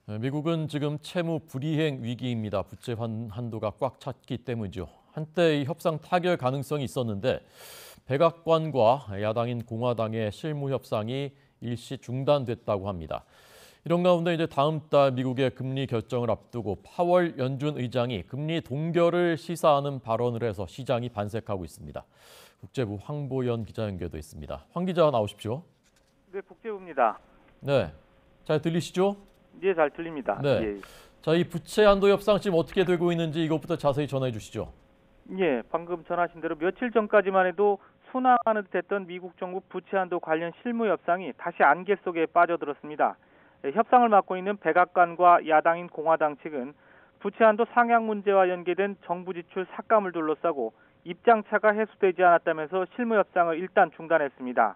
미국은 지금 채무 불이행 위기입니다. 부채 한도가 꽉 찼기 때문이죠. 한때 이 협상 타결 가능성이 있었는데 백악관과 야당인 공화당의 실무 협상이 일시 중단됐다고 합니다. 이런 가운데 이제 다음 달 미국의 금리 결정을 앞두고 파월 연준 의장이 금리 동결을 시사하는 발언을 해서 시장이 반색하고 있습니다. 국제부 황보연 기자 연결돼 있습니다. 황 기자 나오십시오. 네, 국제부입니다. 네, 잘 들리시죠? 네, 잘 들립니다. 네. 예. 자, 이 부채 한도 협상 지금 어떻게 되고 있는지 이것부터 자세히 전해 주시죠. 예, 방금 전하신 대로 며칠 전까지만 해도 순항하는 듯했던 미국 정부 부채 한도 관련 실무 협상이 다시 안개 속에 빠져들었습니다. 협상을 맡고 있는 백악관과 야당인 공화당 측은 부채 한도 상향 문제와 연계된 정부 지출 삭감을 둘러싸고 입장차가 해소되지 않았다면서 실무 협상을 일단 중단했습니다.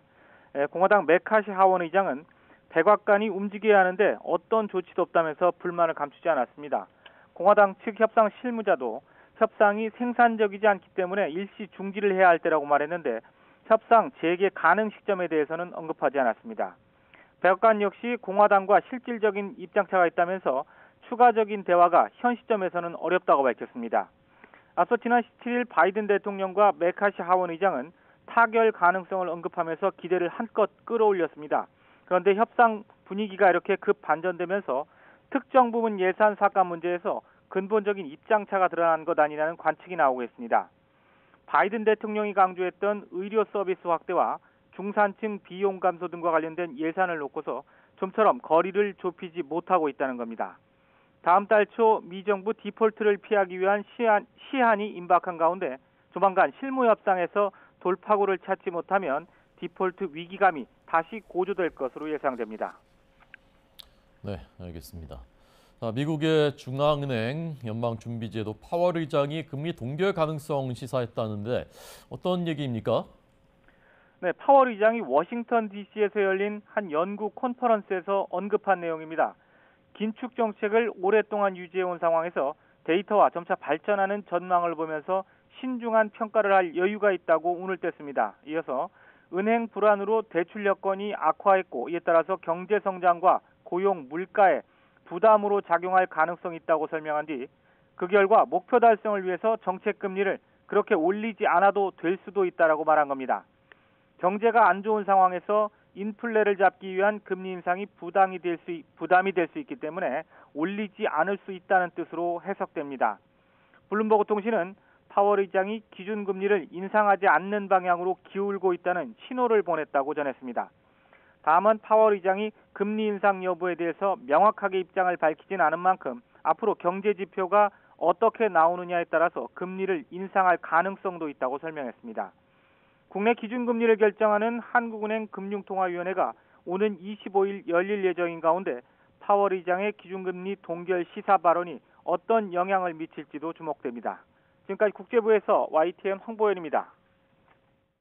공화당 매카시 하원 의장은 백악관이 움직여야 하는데 어떤 조치도 없다면서 불만을 감추지 않았습니다. 공화당 측 협상 실무자도 협상이 생산적이지 않기 때문에 일시 중지를 해야 할 때라고 말했는데 협상 재개 가능 시점에 대해서는 언급하지 않았습니다. 백악관 역시 공화당과 실질적인 입장차가 있다면서 추가적인 대화가 현 시점에서는 어렵다고 밝혔습니다. 앞서 지난 17일 바이든 대통령과 매카시 하원 의장은 타결 가능성을 언급하면서 기대를 한껏 끌어올렸습니다. 그런데 협상 분위기가 이렇게 급 반전되면서 특정 부분 예산 삭감 문제에서 근본적인 입장차가 드러난 것 아니냐는 관측이 나오고 있습니다. 바이든 대통령이 강조했던 의료 서비스 확대와 중산층 비용 감소 등과 관련된 예산을 놓고서 좀처럼 거리를 좁히지 못하고 있다는 겁니다. 다음 달 초 미 정부 디폴트를 피하기 위한 시한이 임박한 가운데 조만간 실무 협상에서 돌파구를 찾지 못하면 디폴트 위기감이 다시 고조될 것으로 예상됩니다. 네, 알겠습니다. 자, 미국의 중앙은행 연방준비제도 파월 의장이 금리 동결 가능성 시사했다는데 어떤 얘기입니까? 네, 파월 의장이 워싱턴 DC에서 열린 한 연구 컨퍼런스에서 언급한 내용입니다. 긴축 정책을 오랫동안 유지해온 상황에서 데이터와 점차 발전하는 전망을 보면서 신중한 평가를 할 여유가 있다고 운을 뗐습니다. 이어서 은행 불안으로 대출 여건이 악화했고 이에 따라서 경제 성장과 고용, 물가에 부담으로 작용할 가능성이 있다고 설명한 뒤 그 결과 목표 달성을 위해서 정책 금리를 그렇게 올리지 않아도 될 수도 있다라고 말한 겁니다. 경제가 안 좋은 상황에서 인플레를 잡기 위한 금리 인상이 부담이 될 수 있기 때문에 올리지 않을 수 있다는 뜻으로 해석됩니다. 블룸버그 통신은 파월 의장이 기준금리를 인상하지 않는 방향으로 기울고 있다는 신호를 보냈다고 전했습니다. 다만 파월 의장이 금리 인상 여부에 대해서 명확하게 입장을 밝히진 않은 만큼 앞으로 경제 지표가 어떻게 나오느냐에 따라서 금리를 인상할 가능성도 있다고 설명했습니다. 국내 기준금리를 결정하는 한국은행 금융통화위원회가 오는 25일 열릴 예정인 가운데 파월 의장의 기준금리 동결 시사 발언이 어떤 영향을 미칠지도 주목됩니다. 지금까지 국제부에서 YTN 황보연입니다.